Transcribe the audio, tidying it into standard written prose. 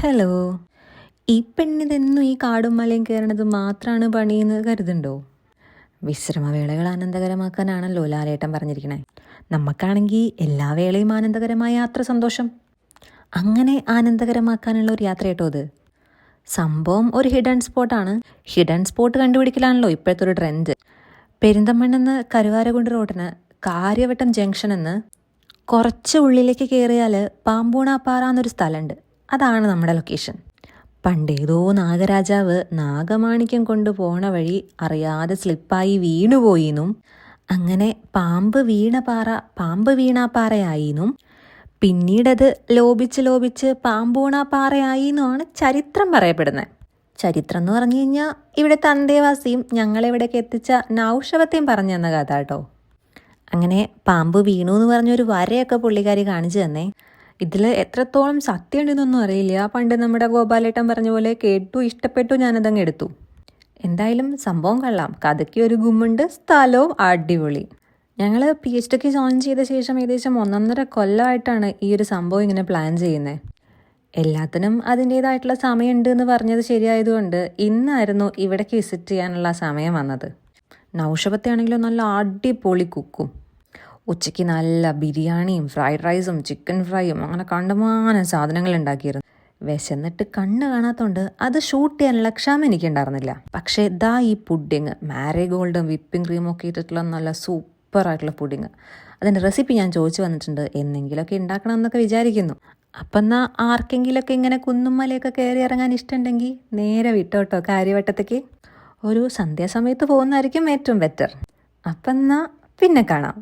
Hello. ഈ പെണ്ണിതെന്നും ഈ കാടും മലയും കയറണത് മാത്രമാണ് പണിയെന്ന് കരുതുണ്ടോ? വിശ്രമവേളകൾ ആനന്ദകരമാക്കാനാണല്ലോ ലാലേട്ടൻ പറഞ്ഞിരിക്കണേ. നമുക്കാണെങ്കിൽ എല്ലാ വേളയും ആനന്ദകരമായ യാത്ര സന്തോഷം. അങ്ങനെ ആനന്ദകരമാക്കാനുള്ള ഒരു യാത്ര കേട്ടോ അത്. സംഭവം ഒരു ഹിഡൻ സ്പോട്ടാണ്. ഹിഡൻ സ്പോട്ട് കണ്ടുപിടിക്കലാണല്ലോ ഇപ്പോഴത്തെ ഒരു ട്രെൻഡ്. പെരിന്തമണ്ണെന്ന് കരുവാരകുണ്ട് റോഡിന് കാര്യവട്ടം ജംഗ്ഷൻ എന്ന് കുറച്ച് ഉള്ളിലേക്ക് കയറിയാൽ പാമ്പൂണാപ്പാറ എന്നൊരു സ്ഥലമുണ്ട്. അതാണ് നമ്മുടെ ലൊക്കേഷൻ. പണ്ടേതോ നാഗരാജാവ് നാഗമാണിക്യം കൊണ്ട് പോണ വഴി അറിയാതെ സ്ലിപ്പായി വീണുപോയിന്നും അങ്ങനെ പാമ്പ് വീണാപ്പാറയായിന്നും പിന്നീടത് ലോപിച്ച് പാമ്പൂണാപ്പാറയായിന്നുമാണ് ചരിത്രം പറയപ്പെടുന്നത്. ചരിത്രം എന്ന് പറഞ്ഞു കഴിഞ്ഞാൽ ഇവിടുത്തെ അന്തേവാസിയും ഞങ്ങളിവിടേക്ക് എത്തിച്ച നൗഷവത്തെയും പറഞ്ഞു തന്ന കഥ കേട്ടോ. അങ്ങനെ പാമ്പ് വീണു എന്ന് പറഞ്ഞൊരു വരയൊക്കെ പുള്ളിക്കാരി കാണിച്ചു തന്നേ. ഇതിൽ എത്രത്തോളം സത്യം ഉണ്ടെന്നൊന്നും അറിയില്ല. പണ്ട് നമ്മുടെ ഗോപാലേട്ടൻ പറഞ്ഞ പോലെ കേട്ടു, ഇഷ്ടപ്പെട്ടു, ഞാനതങ്ങ് എടുത്തു. എന്തായാലും സംഭവം കൊള്ളാം. കഥയ്ക്ക് ഒരു ഗുമ്മുണ്ട്, സ്ഥലവും അടിപൊളി. ഞങ്ങൾ PhD ജോയിൻ ചെയ്ത ശേഷം ഏകദേശം 1.5 കൊല്ലമായിട്ടാണ് ഈ ഒരു സംഭവം ഇങ്ങനെ പ്ലാൻ ചെയ്യുന്നത്. എല്ലാത്തിനും അതിൻ്റേതായിട്ടുള്ള സമയമുണ്ട് എന്ന് പറഞ്ഞത് ശരിയായതുകൊണ്ട് ഇന്നായിരുന്നു ഇവിടേക്ക് വിസിറ്റ് ചെയ്യാനുള്ള സമയം വന്നത്. നൗഷബത്തെ ആണെങ്കിലും നല്ല അടിപൊളി കുക്കും. ഉച്ചയ്ക്ക് നല്ല ബിരിയാണിയും ഫ്രൈഡ് റൈസും ചിക്കൻ ഫ്രൈയും അങ്ങനെ കണ്ടമാനം സാധനങ്ങൾ ഉണ്ടാക്കിയിരുന്നു. വിശന്നിട്ട് കണ്ണ് കാണാത്തതുകൊണ്ട് അത് ഷൂട്ട് ചെയ്യാനുള്ള ക്ഷമ എനിക്കുണ്ടായിരുന്നില്ല. പക്ഷേ ഇതാ ഈ പുഡിങ്, മാരിഗോൾഡും വിപ്പിംഗ് ക്രീമും ഒക്കെ ഇട്ടിട്ടുള്ള നല്ല സൂപ്പറായിട്ടുള്ള പുഡിങ്, അതിൻ്റെ റെസിപ്പി ഞാൻ ചോദിച്ചു വന്നിട്ടുണ്ട്. എന്തെങ്കിലുമൊക്കെ ഉണ്ടാക്കണം എന്നൊക്കെ വിചാരിക്കുന്നു. അപ്പം എന്നാൽ ആർക്കെങ്കിലുമൊക്കെ ഇങ്ങനെ കുന്നും മലയൊക്കെ കയറി ഇറങ്ങാൻ ഇഷ്ടമുണ്ടെങ്കിൽ നേരെ വിട്ടോട്ടോ കാര്യവട്ടത്തേക്ക്. ഒരു സന്ധ്യാസമയത്ത് പോകുന്നതായിരിക്കും ഏറ്റവും ബെറ്റർ. അപ്പം എന്നാൽ പിന്നെ കാണാം.